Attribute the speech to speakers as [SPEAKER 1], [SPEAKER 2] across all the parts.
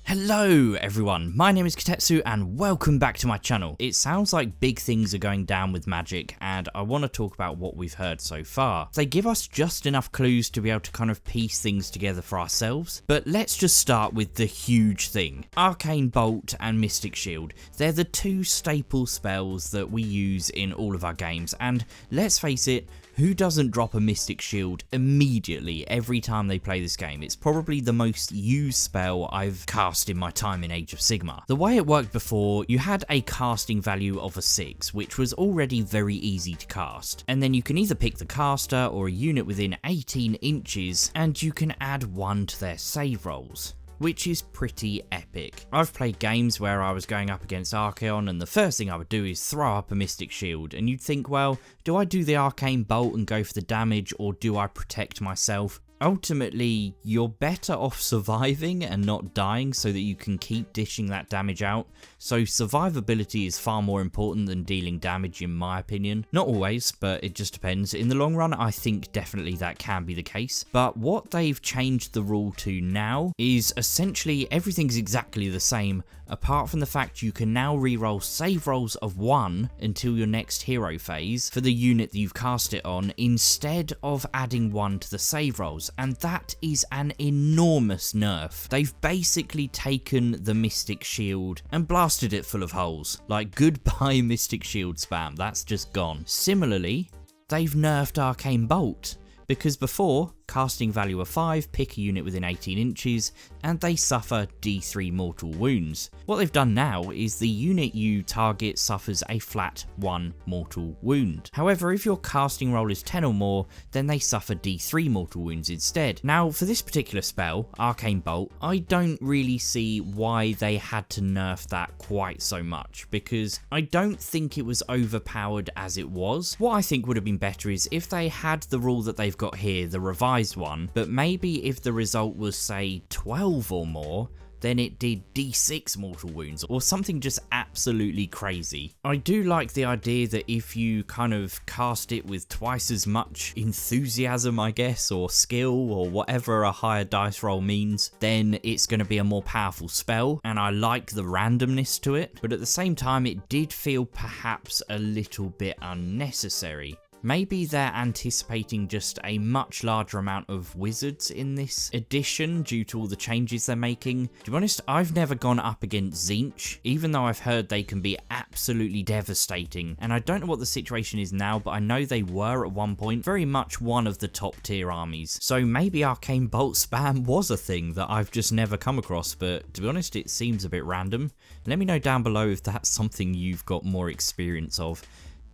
[SPEAKER 1] Hello everyone, my name is Kitetsu and welcome back to my channel. It sounds like big things are going down with Magic and I want to talk about what we've heard so far. They give us just enough clues to be able to kind of piece things together for ourselves, but let's just start with the huge thing. Arcane Bolt and Mystic Shield. They're the two staple spells that we use in all of our games, and let's face it, who doesn't drop a Mystic Shield immediately every time they play this game? It's probably the most used spell I've cast in my time in Age of Sigmar. The way it worked before, you had a casting value of a 6, which was already very easy to cast. And then you can either pick the caster or a unit within 18 inches, and you can add 1 to their save rolls, which is pretty epic. I've played games where I was going up against Archaon and the first thing I would do is throw up a Mystic Shield, and you'd think, well, do I do the Arcane Bolt and go for the damage, or do I protect myself? Ultimately, you're better off surviving and not dying so that you can keep dishing that damage out. So survivability is far more important than dealing damage in my opinion. Not always, but it just depends. In the long run, I think definitely that can be the case. But what they've changed the rule to now is essentially everything's exactly the same, apart from the fact you can now reroll save rolls of 1 until your next hero phase for the unit that you've cast it on, instead of adding 1 to the save rolls. And that is an enormous nerf. They've basically taken the Mystic Shield and blasted it full of holes. Like, goodbye Mystic Shield spam, that's just gone. Similarly, they've nerfed Arcane Bolt, because before, casting value of 5, pick a unit within 18 inches, and they suffer D3 mortal wounds. What they've done now is the unit you target suffers a flat 1 mortal wound. However, if your casting roll is 10 or more, then they suffer D3 mortal wounds instead. Now, for this particular spell, Arcane Bolt, I don't really see why they had to nerf that quite so much, because I don't think it was overpowered as it was. What I think would have been better is if they had the rule that they've got here, the revised one, but maybe if the result was say 12 or more, then it did D6 mortal wounds or something just absolutely crazy. I do like the idea that if you kind of cast it with twice as much enthusiasm, I guess, or skill or whatever a higher dice roll means, then it's going to be a more powerful spell, and I like the randomness to it, but at the same time it did feel perhaps a little bit unnecessary. Maybe they're anticipating just a much larger amount of wizards in this edition due to all the changes they're making. To be honest, I've never gone up against Tzeentch, even though I've heard they can be absolutely devastating. And I don't know what the situation is now, but I know they were at one point very much one of the top tier armies. So maybe Arcane Bolt spam was a thing that I've just never come across, but to be honest, it seems a bit random. Let me know down below if that's something you've got more experience of.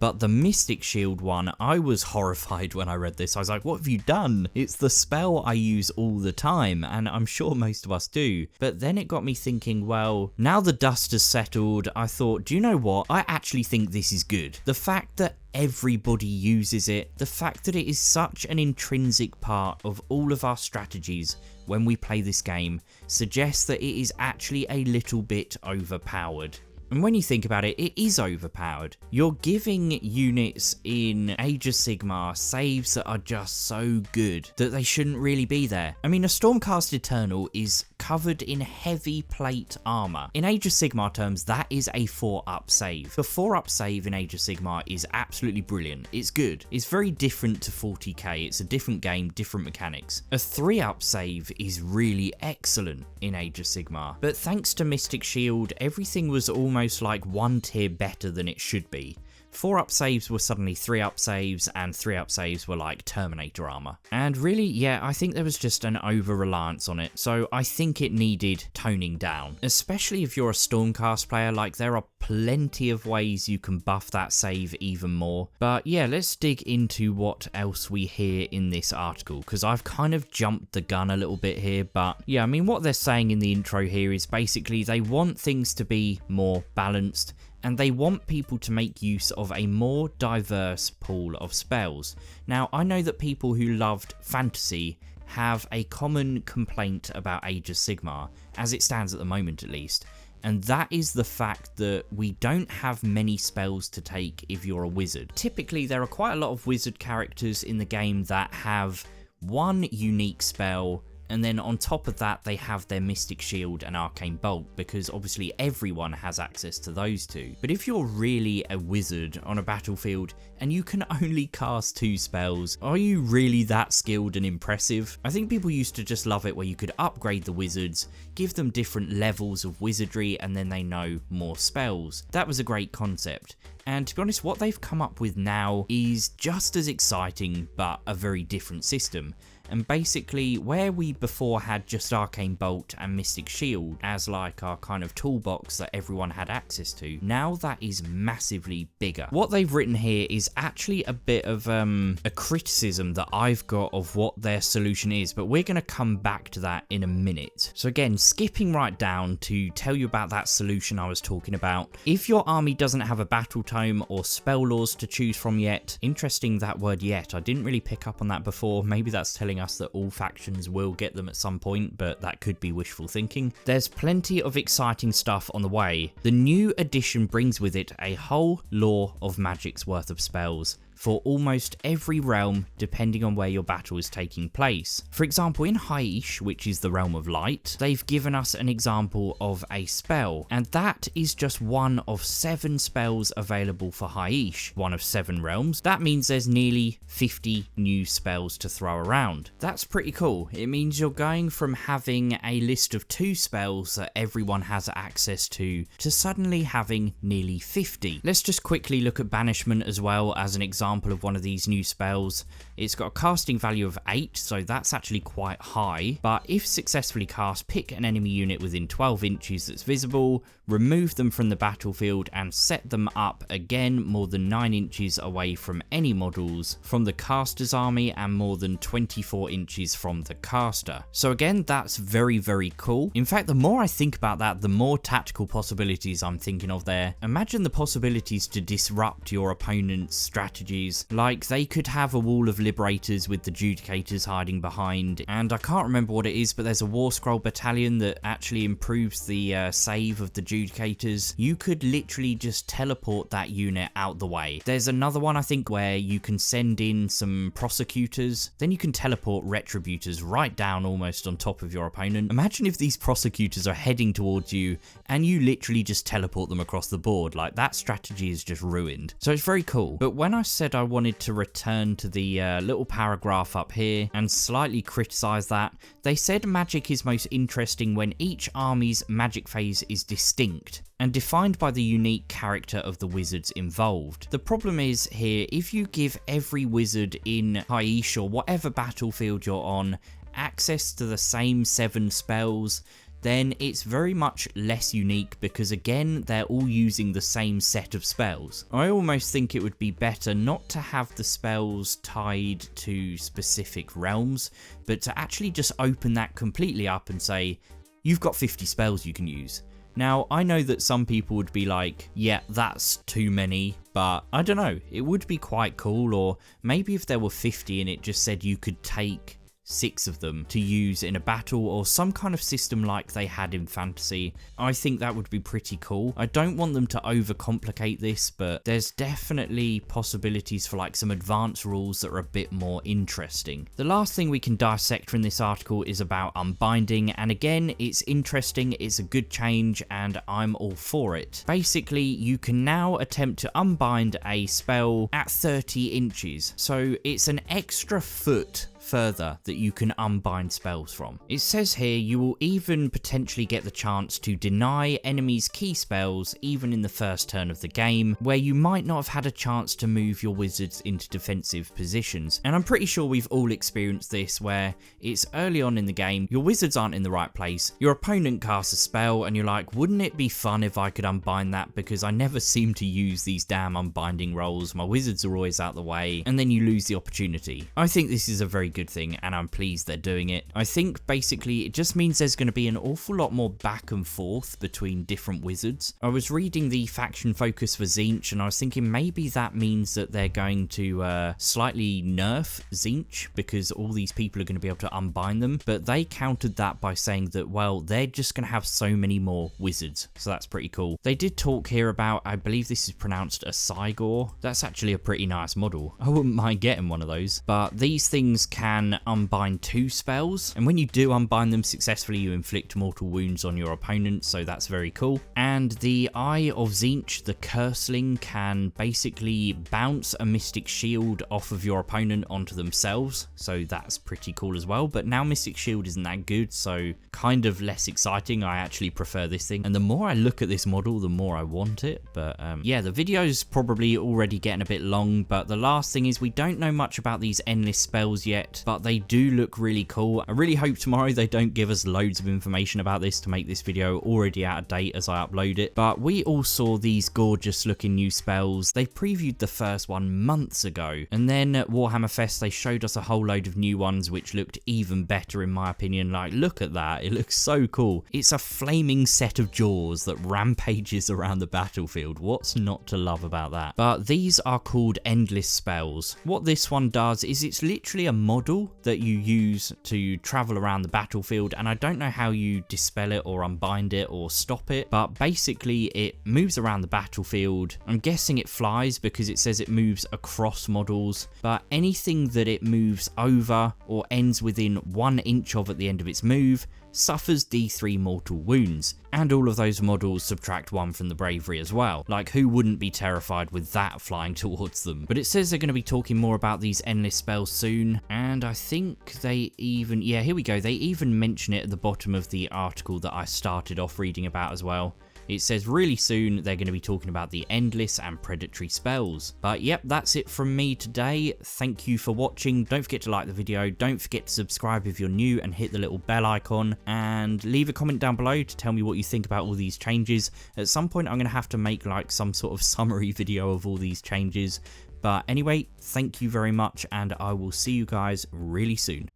[SPEAKER 1] But the Mystic Shield one, I was horrified when I read this. I was like, what have you done? It's the spell I use all the time, and I'm sure most of us do. But then it got me thinking, well, now the dust has settled, I thought, do you know what? I actually think this is good. The fact that everybody uses it, the fact that it is such an intrinsic part of all of our strategies when we play this game, suggests that it is actually a little bit overpowered. And when you think about it, it is overpowered. You're giving units in Age of Sigmar saves that are just so good that they shouldn't really be there. I mean, a Stormcast Eternal is covered in heavy plate armor. In Age of Sigmar terms, that is a 4-up save. The 4-up save in Age of Sigmar is absolutely brilliant. It's good. It's very different to 40k. It's a different game, different mechanics. A 3-up save is really excellent in Age of Sigmar. But thanks to Mystic Shield, everything was almost like 1 tier better than it should be. 4-up saves were suddenly 3-up saves, and 3-up saves were like Terminator armor. And really, yeah, I think there was just an over-reliance on it, so I think it needed toning down. Especially if you're a Stormcast player, like there are plenty of ways you can buff that save even more. But yeah, let's dig into what else we hear in this article, because I've kind of jumped the gun a little bit here, but yeah, I mean, what they're saying in the intro here is basically they want things to be more balanced, and they want people to make use of a more diverse pool of spells. Now, I know that people who loved fantasy have a common complaint about Age of Sigmar, as it stands at the moment at least, and that is the fact that we don't have many spells to take if you're a wizard. Typically, there are quite a lot of wizard characters in the game that have one unique spell And then on top of that, they have their Mystic Shield and Arcane Bolt, because obviously everyone has access to those two. But if you're really a wizard on a battlefield and you can only cast 2 spells, are you really that skilled and impressive? I think people used to just love it where you could upgrade the wizards, give them different levels of wizardry, and then they know more spells. That was a great concept. And to be honest, what they've come up with now is just as exciting, but a very different system. And basically, where we before had just Arcane Bolt and Mystic Shield as like our kind of toolbox that everyone had access to, now that is massively bigger. What they've written here is actually a bit of a criticism that I've got of what their solution is, but we're going to come back to that in a minute. So again, skipping right down to tell you about that solution I was talking about. If your army doesn't have a battle tome or spell laws to choose from yet, interesting that word yet, I didn't really pick up on that before, maybe that's telling us that all factions will get them at some point, but that could be wishful thinking. There's plenty of exciting stuff on the way. The new edition brings with it a whole lore of magic's worth of spells for almost every realm, depending on where your battle is taking place. For example, in Haish, which is the realm of light, they've given us an example of a spell, and that is just one of 7 spells available for Haish, one of 7 realms. That means there's nearly 50 new spells to throw around. That's pretty cool. It means you're going from having a list of 2 spells that everyone has access to suddenly having nearly 50. Let's just quickly look at Banishment as well as an example of one of these new spells. It's got a casting value of 8, so that's actually quite high, but if successfully cast, pick an enemy unit within 12 inches that's visible, remove them from the battlefield, and set them up again more than 9 inches away from any models from the caster's army and more than 24 inches from the caster. So again, that's very, very cool. In fact, the more I think about that, the more tactical possibilities I'm thinking of there. Imagine the possibilities to disrupt your opponent's strategies. Like, they could have a wall of liberators with the Judicators hiding behind, and I can't remember what it is, but there's a War Scroll battalion that actually improves the save of the Judicators. You could literally just teleport that unit out the way. There's another one, I think, where you can send in some prosecutors, then you can teleport retributors right down almost on top of your opponent. Imagine if these prosecutors are heading towards you and you literally just teleport them across the board. Like, that strategy is just ruined. So it's very cool. But when I said I wanted to return to the little paragraph up here and slightly criticize that, they said magic is most interesting when each army's magic phase is distinct and defined by the unique character of the wizards involved. The problem is here, if you give every wizard in Haish or whatever battlefield you're on access to the same 7 spells, then it's very much less unique because again, they're all using the same set of spells. I almost think it would be better not to have the spells tied to specific realms, but to actually just open that completely up and say, you've got 50 spells you can use. Now, I know that some people would be like, yeah, that's too many, but I don't know, it would be quite cool. Or maybe if there were 50 and it just said you could take 6 of them to use in a battle, or some kind of system like they had in fantasy. I think that would be pretty cool. I don't want them to overcomplicate this, but there's definitely possibilities for like some advanced rules that are a bit more interesting. The last thing we can dissect from this article is about Unbinding, and again, it's interesting, it's a good change, and I'm all for it. Basically, you can now attempt to unbind a spell at 30 inches, so it's an extra foot further that you can unbind spells from. It says here you will even potentially get the chance to deny enemies key spells even in the first turn of the game, where you might not have had a chance to move your wizards into defensive positions. And I'm pretty sure we've all experienced this, where it's early on in the game, your wizards aren't in the right place, your opponent casts a spell and you're like, wouldn't it be fun if I could unbind that, because I never seem to use these damn unbinding rolls, my wizards are always out the way, and then you lose the opportunity. I think this is a very good thing and I'm pleased they're doing it. I think basically it just means there's going to be an awful lot more back and forth between different wizards. I was reading the faction focus for Tzeentch and I was thinking maybe that means that they're going to slightly nerf Tzeentch because all these people are going to be able to unbind them, but they countered that by saying that, well, they're just going to have so many more wizards, so that's pretty cool. They did talk here about, I believe this is pronounced a Sigmar. That's actually a pretty nice model. I wouldn't mind getting one of those, but these things can
[SPEAKER 2] can unbind 2 spells, and when you do unbind them successfully, you inflict mortal wounds on your opponent, so that's very cool. And the Eye of Tzeentch, the Curseling, can basically bounce a Mystic Shield off of your opponent onto themselves, so that's pretty cool as well. But now Mystic Shield isn't that good, so kind of less exciting. I actually prefer this thing, and the more I look at this model, the more I want it. But yeah, the video's probably already getting a bit long, but the last thing is we don't know much about these endless spells yet, but they do look really cool. I really hope tomorrow they don't give us loads of information about this to make this video already out of date as I upload it. But we all saw these gorgeous looking new spells. They previewed the first one months ago, and then at Warhammer Fest they showed us a whole load of new ones which looked even better in my opinion. Like, look at that, it looks so cool. It's a flaming set of jaws that rampages around the battlefield. What's not to love about that? But these are called endless spells. What this one does is it's literally a model that you use to travel around the battlefield, and I don't know how you dispel it or unbind it or stop it, but basically it moves around the battlefield. I'm guessing it flies because it says it moves across models, but anything that it moves over or ends within 1 inch of at the end of its move suffers D3 mortal wounds, and all of those models subtract 1 from the bravery as well. Like, who wouldn't be terrified with that flying towards them? But it says they're going to be talking more about these endless spells soon, and I think they even, yeah, here we go, they even mention it at the bottom of the article that I started off reading about as well. It says really soon they're going to be talking about the endless and predatory spells. But yep, that's it from me today. Thank you for watching. Don't forget to like the video. Don't forget to subscribe if you're new and hit the little bell icon. And leave a comment down below to tell me what you think about all these changes. At some point I'm going to have to make like some sort of summary video of all these changes. But anyway, thank you very much, and I will see you guys really soon.